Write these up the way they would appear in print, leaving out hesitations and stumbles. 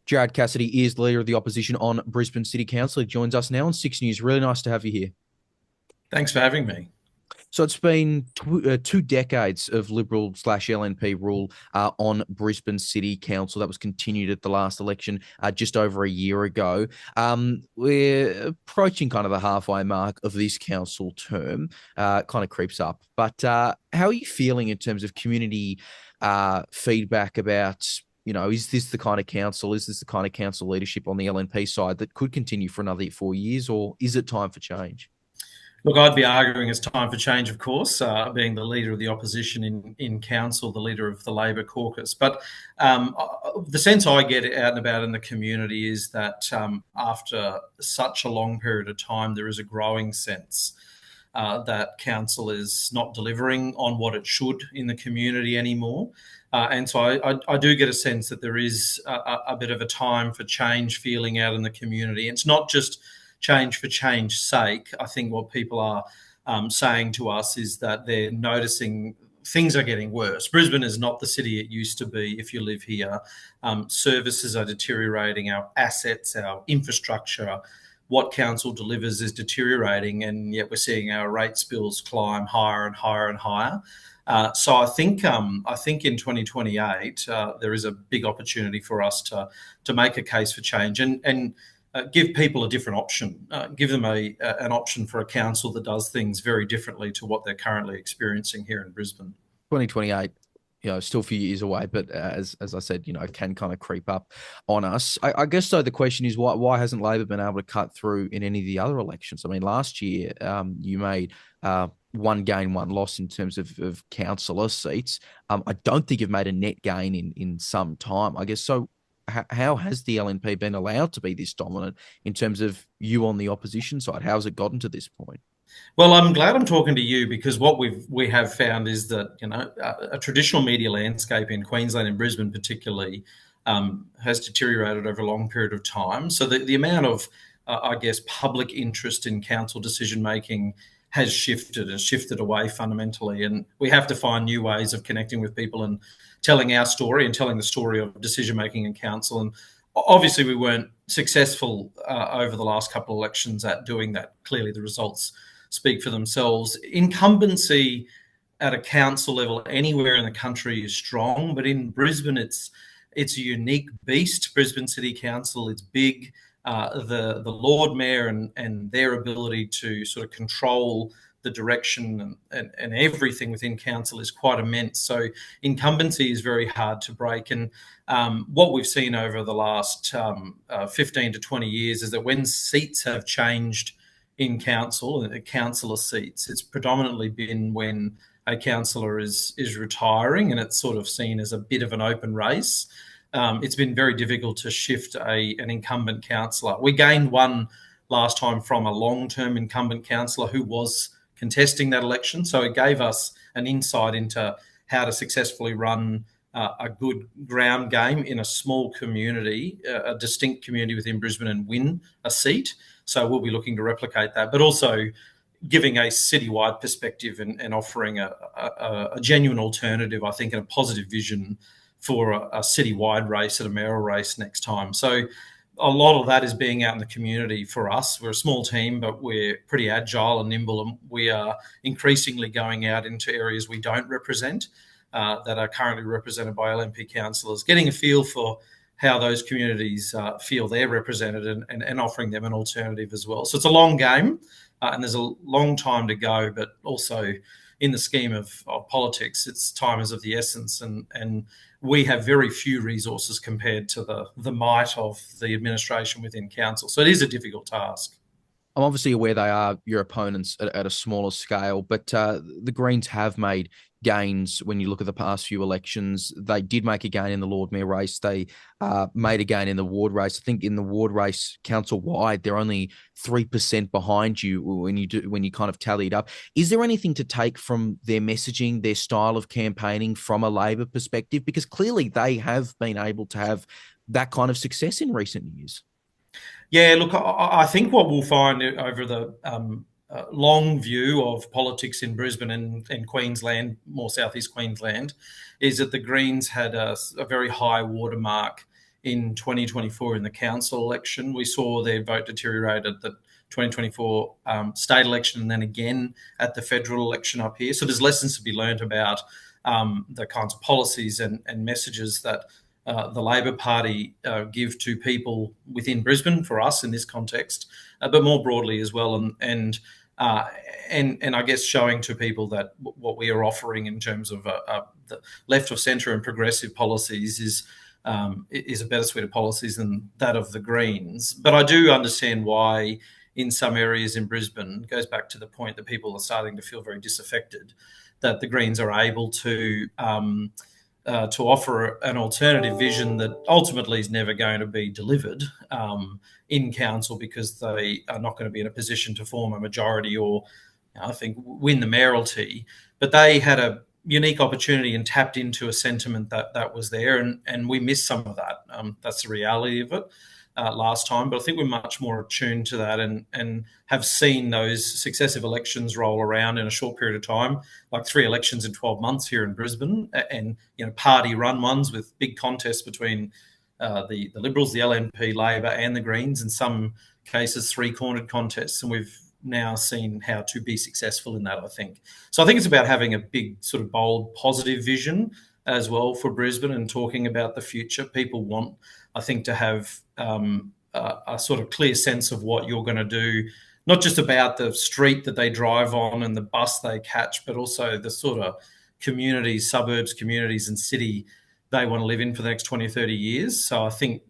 Jared Cassidy is the leader of the opposition on Brisbane City Council. He joins us now on Six News. Really nice to have you here. Thanks for having me. So it's been 2 decades of Liberal slash LNP rule on Brisbane City Council. That was continued at the last election just over a year ago. We're approaching kind of the halfway mark of this council term. Kind of creeps up. But how are you feeling in terms of community feedback about, is this the kind of council, is this the kind of council leadership on the LNP side that could continue for another 4 years, or is it time for change? Look, I'd be arguing it's time for change, of course, being the leader of the opposition in council, the leader of the Labor caucus. But the sense I get out and about in the community is that after such a long period of time, there is a growing sense that council is not delivering on what it should in the community anymore. And so I do get a sense that there is a bit of a time for change feeling out in the community. It's not just change for change's sake. I think what people are saying to us is that they're noticing things are getting worse. Brisbane is not the city it used to be if you live here. Services are deteriorating, our assets, our infrastructure, what council delivers is deteriorating, and yet we're seeing our rates bills climb higher and higher and higher. So I think in 2028 there is a big opportunity for us to make a case for change and give people a different option, give them an option for a council that does things very differently to what they're currently experiencing here in Brisbane. 2028, still a few years away, but as I said, it can kind of creep up on us. I guess so. The question is, why hasn't Labor been able to cut through in any of the other elections? I mean, last year you made one gain, one loss in terms of councillor seats. I don't think you've made a net gain in some time. I guess so. How has the LNP been allowed to be this dominant in terms of you on the opposition side? How has it gotten to this point? Well, I'm glad I'm talking to you because what we have found is that a traditional media landscape in Queensland and Brisbane particularly has deteriorated over a long period of time. So the amount of I guess public interest in council decision making has shifted away fundamentally, and we have to find new ways of connecting with people and telling our story and telling the story of decision making in council. And obviously, we weren't successful over the last couple of elections at doing that. Clearly, the results speak for themselves. Incumbency at a council level anywhere in the country is strong, but in Brisbane, it's a unique beast. Brisbane City Council, it's big. The Lord Mayor and their ability to sort of control the direction and everything within council is quite immense. So incumbency is very hard to break. And what we've seen over the last 15 to 20 years is that when seats have changed in council, councillor seats, it's predominantly been when a councillor is retiring, and it's sort of seen as a bit of an open race. It's been very difficult to shift an incumbent councillor. We gained one last time from a long-term incumbent councillor who was contesting that election. So it gave us an insight into how to successfully run a good ground game in a small community, a distinct community within Brisbane, and win a seat. So we'll be looking to replicate that, but also giving a citywide perspective and offering a genuine alternative, I think, and a positive vision for a citywide race at a mayoral race next time. So a lot of that is being out in the community for us. We're a small team, but we're pretty agile and nimble, and we are increasingly going out into areas we don't represent that are currently represented by LNP councillors, getting a feel for how those communities feel they're represented and offering them an alternative as well. So it's a long game and there's a long time to go, but also in the scheme of politics, it's time is of the essence, and we have very few resources compared to the might of the administration within council. So it is a difficult task. I'm obviously aware they are your opponents at a smaller scale, but the Greens have made gains when you look at the past few elections. They did make a gain in the Lord Mayor race. They made a gain in the ward race. I think in the ward race, council-wide, they're only 3% behind you when you kind of tally it up. Is there anything to take from their messaging, their style of campaigning from a Labor perspective? Because clearly they have been able to have that kind of success in recent years. Yeah, look, I think what we'll find over the long view of politics in Brisbane and Queensland, more southeast Queensland, is that the Greens had a very high watermark in 2024 in the council election. We saw their vote deteriorate at the 2024 state election and then again at the federal election up here. So there's lessons to be learned about the kinds of policies and messages that the Labor Party give to people within Brisbane, for us in this context, but more broadly as well, and I guess showing to people that what we are offering in terms of the left of centre and progressive policies is a better suite of policies than that of the Greens. But I do understand why in some areas in Brisbane, it goes back to the point that people are starting to feel very disaffected, that the Greens are able to offer an alternative vision that ultimately is never going to be delivered in council, because they are not going to be in a position to form a majority or, I think, win the mayoralty. But they had a unique opportunity and tapped into a sentiment that was there, and we missed some of that. That's the reality of it last time. But I think we're much more attuned to that and have seen those successive elections roll around in a short period of time, like 3 elections in 12 months here in Brisbane, and party-run ones with big contests between the Liberals, the LNP, Labor and the Greens, in some cases 3-cornered contests. And we've now seen how to be successful in that, I think. So I think it's about having a big, sort of bold, positive vision as well for Brisbane and talking about the future. People want, I think, to have a sort of clear sense of what you're going to do, not just about the street that they drive on and the bus they catch, but also the sort of communities, suburbs, communities and city they want to live in for the next 20 or 30 years. So I think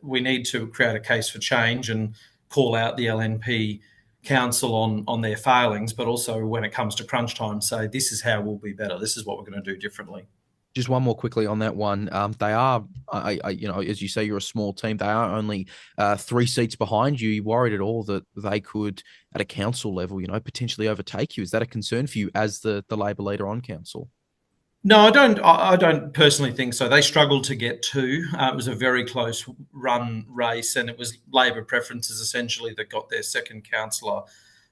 we need to create a case for change and call out the LNP council on their failings, but also when it comes to crunch time, say this is how we'll be better. This is what we're going to do differently. Just one more quickly on that one. They are, as you say, you're a small team. They are only 3 seats behind you. You worried at all that they could, at a council level, potentially overtake you? Is that a concern for you as the Labor leader on council? No, I don't. I don't personally think so. They struggled to get 2. It was a very close run race, and it was Labor preferences essentially that got their second councillor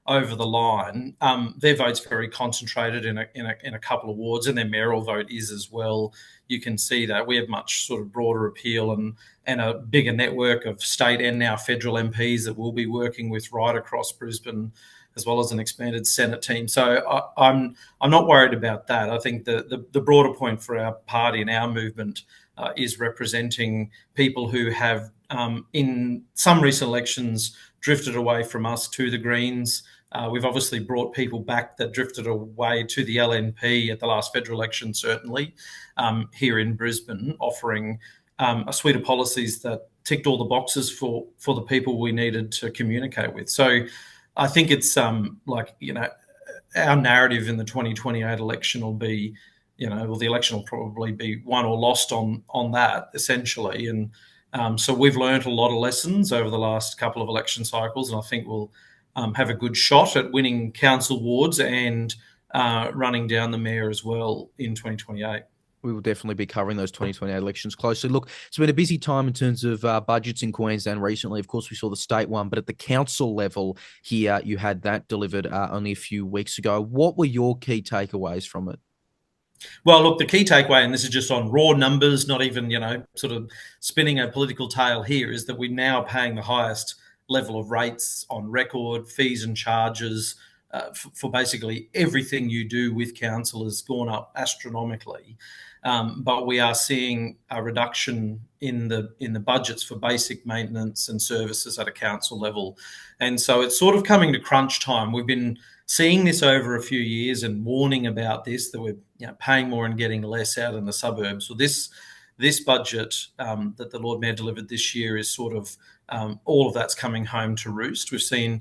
over the line. Their vote's very concentrated in a couple of wards, and their mayoral vote is as well. You can see that we have much sort of broader appeal and a bigger network of state and now federal MPs that we'll be working with right across Brisbane, as well as an expanded Senate team. So I'm not worried about that. I think the broader point for our party and our movement is representing people who have, in some recent elections, drifted away from us to the Greens. We've obviously brought people back that drifted away to the LNP at the last federal election, certainly, here in Brisbane, offering a suite of policies that ticked all the boxes for the people we needed to communicate with. So I think it's our narrative in the 2028 election will be, the election will probably be won or lost on that, essentially. And so we've learned a lot of lessons over the last couple of election cycles, and I think we'll have a good shot at winning council wards and running down the mayor as well in 2028. We will definitely be covering those 2028 elections closely. Look, it's been a busy time in terms of budgets in Queensland recently. Of course, we saw the state one, but at the council level here, you had that delivered only a few weeks ago. What were your key takeaways from it? Well, look, the key takeaway, and this is just on raw numbers, not even, sort of spinning a political tale here, is that we're now paying the highest level of rates on record, fees and charges for basically everything you do with council has gone up astronomically. But we are seeing a reduction in the budgets for basic maintenance and services at a council level. And so it's sort of coming to crunch time. We've been seeing this over a few years and warning about this, that we're paying more and getting less out in the suburbs. So this budget that the Lord Mayor delivered this year is sort of all of that's coming home to roost. We've seen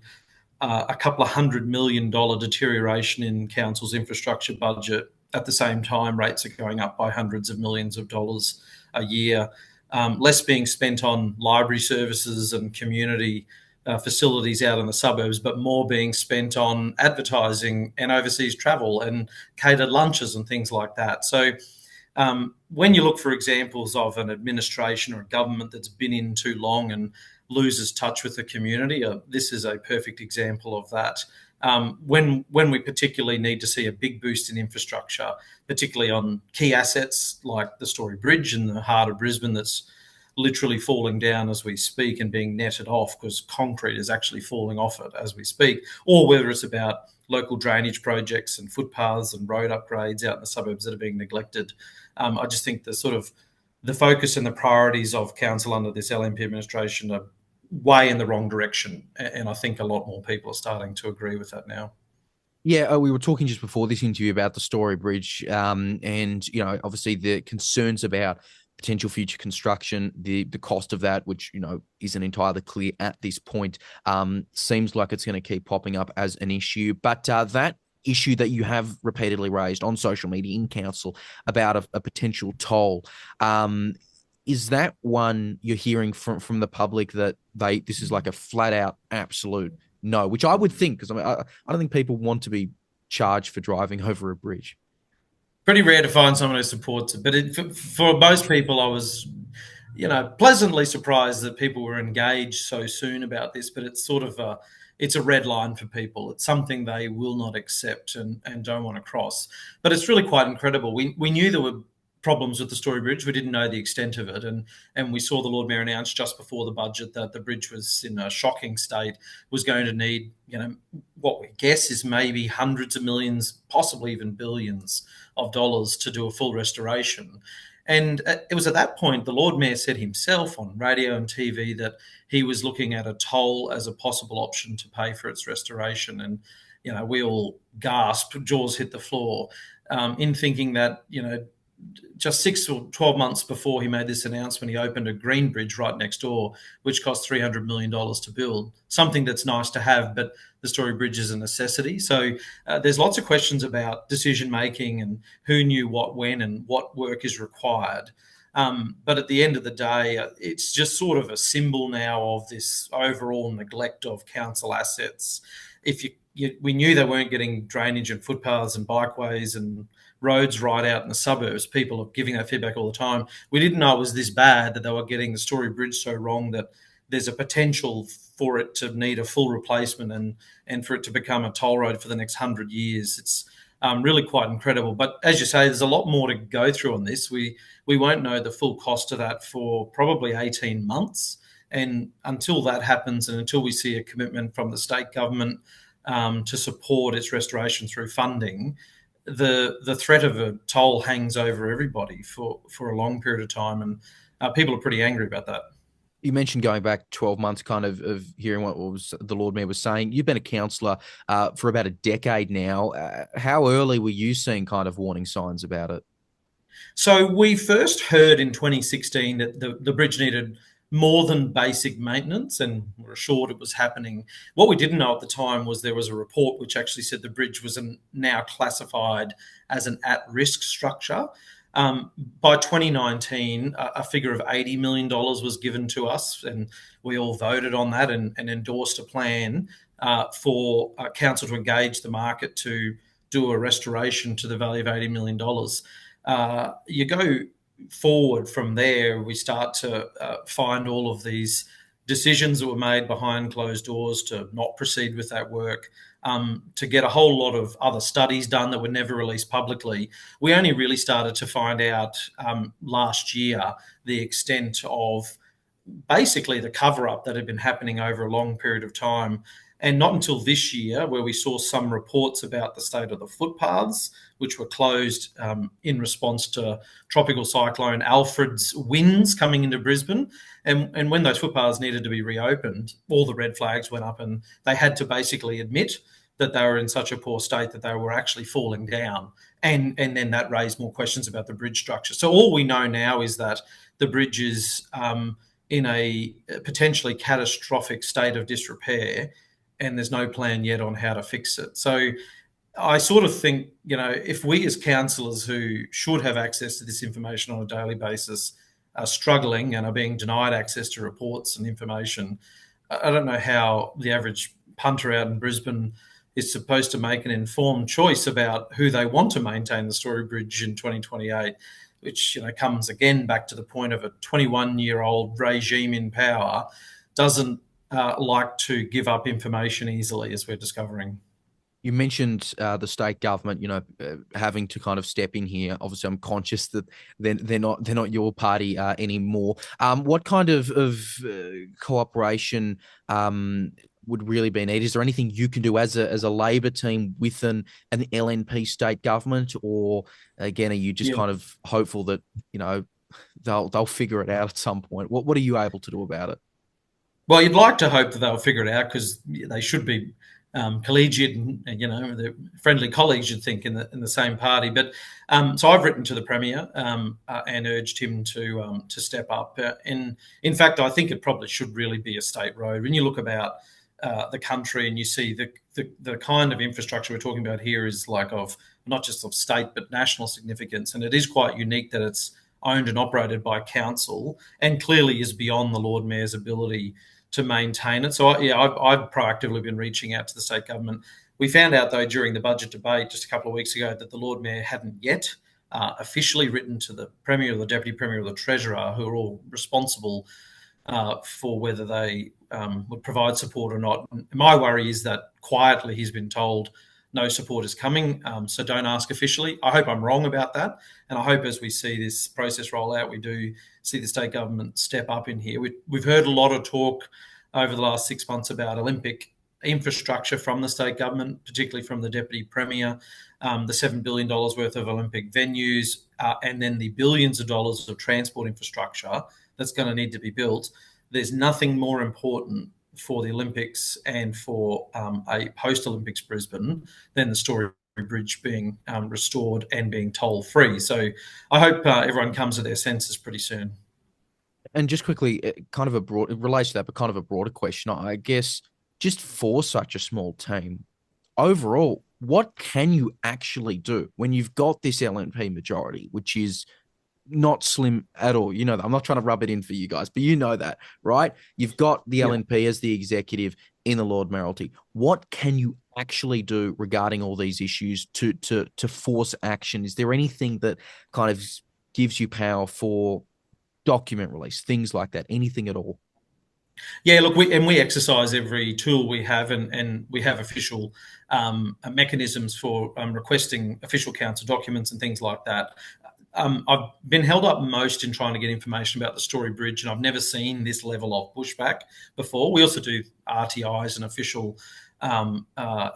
a couple of $100 million deterioration in council's infrastructure budget. At the same time, rates are going up by hundreds of millions of dollars a year. Less being spent on library services and community facilities out in the suburbs, but more being spent on advertising and overseas travel and catered lunches and things like that. So when you look for examples of an administration or a government that's been in too long and loses touch with the community, this is a perfect example of that. When we particularly need to see a big boost in infrastructure, particularly on key assets like the Story Bridge in the heart of Brisbane that's literally falling down as we speak and being netted off because concrete is actually falling off it as we speak, or whether it's about local drainage projects and footpaths and road upgrades out in the suburbs that are being neglected. I just think the focus and the priorities of council under this LNP administration are way in the wrong direction, and I think a lot more people are starting to agree with that now. Yeah, we were talking just before this interview about the Story Bridge, and obviously the concerns about potential future construction, the cost of that, which isn't entirely clear at this point, seems like it's going to keep popping up as an issue. But that issue that you have repeatedly raised on social media in council about a potential toll, is that one you're hearing from the public that this is like a flat out absolute no, which I would think, because I don't think people want to be charged for driving over a bridge. Pretty rare to find someone who supports it, but for most people, I was, pleasantly surprised that people were engaged so soon about this. But it's a red line for people. It's something they will not accept and don't want to cross. But it's really quite incredible. We knew there were problems with the Story Bridge. We didn't know the extent of it, and we saw the Lord Mayor announce just before the budget that the bridge was in a shocking state, was going to need, what we guess is maybe hundreds of millions, possibly even billions of dollars to do a full restoration. And it was at that point the Lord Mayor said himself on radio and TV that he was looking at a toll as a possible option to pay for its restoration. And we all gasped, jaws hit the floor, in thinking that just 6 or 12 months before he made this announcement, he opened a green bridge right next door, which cost $300 million to build. Something that's nice to have, but the Story Bridge is a necessity. So there's lots of questions about decision making and who knew what when and what work is required. But at the end of the day, it's just sort of a symbol now of this overall neglect of council assets. We knew they weren't getting drainage and footpaths and bikeways and roads right out in the suburbs. People are giving that feedback all the time. We didn't know it was this bad, that they were getting the Story Bridge so wrong that there's a potential for it to need a full replacement and for it to become a toll road for the next 100 years. It's really quite incredible. But as you say, there's a lot more to go through on this. We won't know the full cost of that for probably 18 months. And until that happens, and until we see a commitment from the state government to support its restoration through funding, the threat of a toll hangs over everybody for a long period of time, and people are pretty angry about that. You mentioned going back 12 months, kind of hearing what the Lord Mayor was saying. You've been a councillor for about a decade now. How early were you seeing kind of warning signs about it? So we first heard in 2016 that the bridge needed more than basic maintenance, and were assured it was happening. What we didn't know at the time was there was a report which actually said the bridge was now classified as an at-risk structure. By 2019, a figure of $80 million was given to us, and we all voted on that and endorsed a plan for council to engage the market to do a restoration to the value of $80 million. You go forward from there, we start to find all of these decisions that were made behind closed doors to not proceed with that work, to get a whole lot of other studies done that were never released publicly. We only really started to find out last year the extent of basically the cover-up that had been happening over a long period of time. And not until this year, where we saw some reports about the state of the footpaths, which were closed in response to Tropical Cyclone Alfred's winds coming into Brisbane. And when those footpaths needed to be reopened, all the red flags went up, and they had to basically admit that they were in such a poor state that they were actually falling down. And then that raised more questions about the bridge structure. So all we know now is that the bridge is in a potentially catastrophic state of disrepair, and there's no plan yet on how to fix it. So I sort of think, if we as councillors who should have access to this information on a daily basis are struggling and are being denied access to reports and information, I don't know how the average punter out in Brisbane is supposed to make an informed choice about who they want to maintain the Story Bridge in 2028, which comes again back to the point of a 21-year-old regime in power doesn't like to give up information easily, as we're discovering. You mentioned the state government, having to kind of step in here. Obviously, I'm conscious that they're not your party anymore. What kind of cooperation would really be needed? Is there anything you can do as a Labor team with an LNP state government, or again, are you just Yeah. kind of hopeful that they'll figure it out at some point? What are you able to do about it? Well, you'd like to hope that they'll figure it out because they should be collegiate and they're friendly colleagues. You'd think in the same party. But so I've written to the premier and urged him to step up. In fact, I think it probably should really be a state road. When you look about the country and you see the kind of infrastructure we're talking about here is like of not just of state but national significance, and it is quite unique that it's owned and operated by council and clearly is beyond the Lord Mayor's ability to maintain it. So, I've proactively been reaching out to the state government. We found out, though, during the budget debate just a couple of weeks ago that the Lord Mayor hadn't yet officially written to the Premier or the Deputy Premier or the Treasurer, who are all responsible for whether they would provide support or not. And my worry is that quietly he's been told no support is coming, so don't ask officially. I hope I'm wrong about that, and I hope as we see this process roll out, we do see the state government step up in here. We've heard a lot of talk over the last 6 months about Olympic infrastructure from the state government, particularly from the Deputy Premier, the $7 billion worth of Olympic venues, and then the billions of dollars of transport infrastructure that's going to need to be built. There's nothing more important for the Olympics and for a post-Olympics Brisbane than the Story Bridge being restored and being toll-free. So I hope everyone comes to their senses pretty soon. And just quickly, kind of it relates to that, but kind of a broader question, I guess, just for such a small team, overall, what can you actually do when you've got this LNP majority, which is not slim at all? You know that. I'm not trying to rub it in for you guys, but you know that, right? You've got the Yeah. LNP as the executive in the Lord Mayoralty. What can you actually do regarding all these issues to force action? Is there anything that kind of gives you power for document release, things like that, anything at all? Yeah, look, we exercise every tool we have, and we have official mechanisms for requesting official council documents and things like that. I've been held up most in trying to get information about the Story Bridge, and I've never seen this level of pushback before. We also do RTIs and official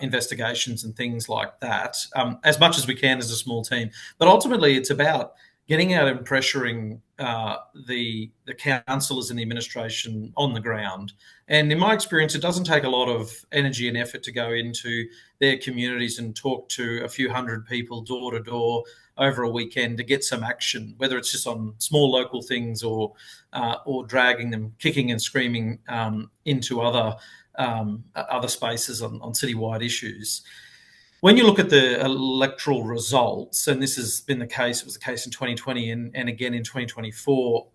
investigations and things like that, as much as we can as a small team. But ultimately, it's about getting out and pressuring the councillors and the administration on the ground. And in my experience, it doesn't take a lot of energy and effort to go into their communities and talk to a few hundred people door to door over a weekend to get some action, whether it's just on small local things or dragging them kicking and screaming into other spaces on citywide issues. When you look at the electoral results, and this has been the case, it was the case in 2020 and again in 2024,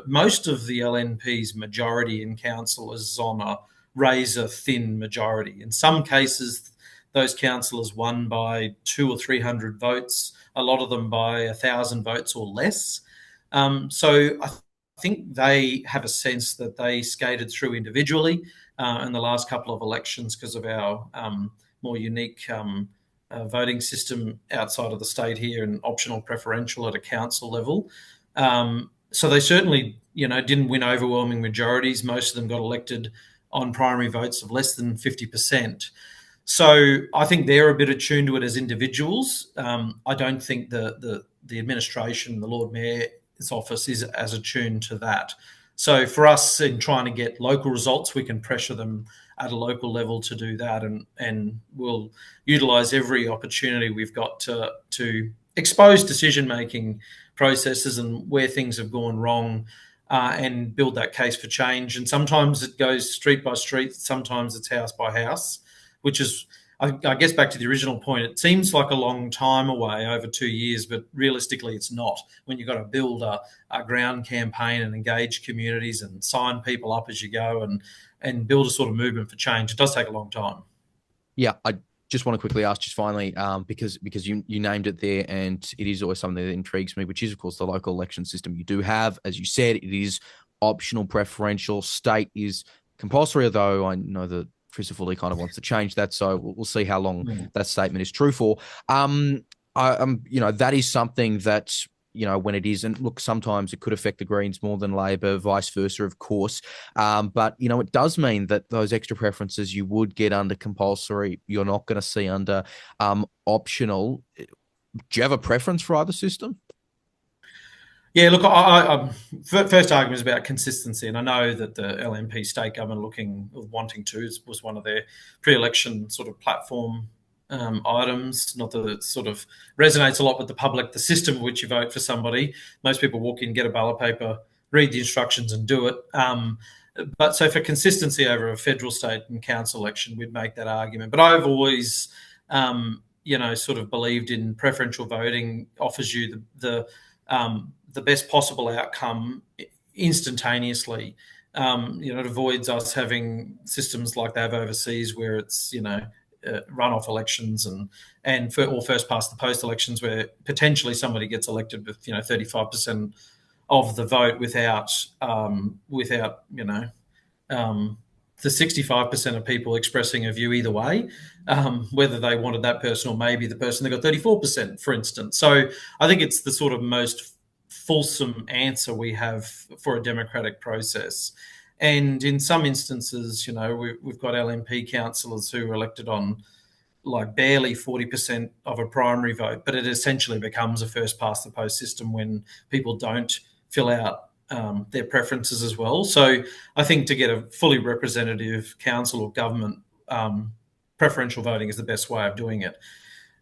most of the LNP's majority in council is on a razor thin majority. In some cases, those councillors won by 200 or 300 votes, a lot of them by 1,000 votes or less. So I think they have a sense that they skated through individually in the last couple of elections because of our more unique voting system outside of the state here and optional preferential at a council level. So they certainly, didn't win overwhelming majorities. Most of them got elected on primary votes of less than 50%. So I think they're a bit attuned to it as individuals. I don't think the administration, the Lord Mayor's office, is as attuned to that. So for us, in trying to get local results, we can pressure them at a local level to do that, and we'll utilise every opportunity we've got to expose decision-making processes and where things have gone wrong, and build that case for change. And sometimes it goes street by street, sometimes it's house by house, which is, I guess, back to the original point. It seems like a long time away, over 2 years, but realistically it's not. When you've got to build a ground campaign and engage communities and sign people up as you go and build a sort of movement for change, it does take a long time. Yeah, I just want to quickly ask, just finally, because you named it there, and it is always something that intrigues me, which is, of course, the local election system you do have. As you said, it is optional preferential. State is compulsory, although I know that Crisafulli kind of wants to change that. So we'll see how long Mm. that statement is true for. That is something that, when it is, and look, sometimes it could affect the Greens more than Labor, vice versa, of course. But, it does mean that those extra preferences you would get under compulsory, you're not going to see under optional. Do you have a preference for either system? Yeah, look, first argument is about consistency, and I know that the LNP state government wanting to was one of their pre-election sort of platform items. Not that it sort of resonates a lot with the public, the system in which you vote for somebody. Most people walk in, get a ballot paper, read the instructions, and do it. But so for consistency over a federal, state, and council election, we'd make that argument. But I've always, sort of believed in preferential voting offers you the best possible outcome instantaneously. It avoids us having systems like they have overseas where it's, runoff elections or first past the post elections where potentially somebody gets elected with 35% of the vote without the 65% of people expressing a view either way, whether they wanted that person or maybe the person that got 34%, for instance. So I think it's the sort of most fulsome answer we have for a democratic process. And in some instances, we've got LNP councillors who are elected on like barely 40% of a primary vote, but it essentially becomes a first past the post system when people don't fill out their preferences as well. So I think to get a fully representative council or government, preferential voting is the best way of doing it.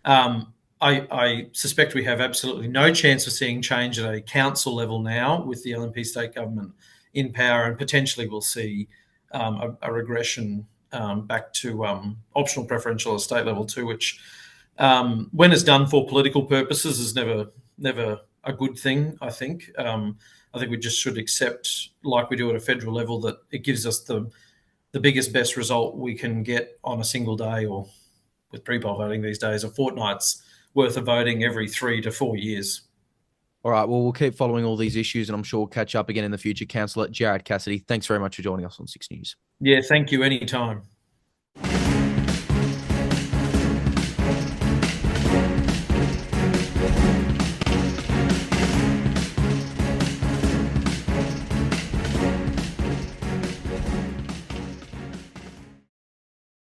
I suspect we have absolutely no chance of seeing change at a council level now with the LNP state government in power, and potentially we'll see a regression back to optional preferential at state level too, which when it's done for political purposes is never a good thing, I think. I think we just should accept, like we do at a federal level, that it gives us the biggest, best result we can get on a single day, or with pre-poll voting these days, a fortnight's worth of voting every 3 to 4 years. All right, well, we'll keep following all these issues, and I'm sure we'll catch up again in the future. Councillor Jared Cassidy, thanks very much for joining us on 6 News. Yeah, thank you. Anytime.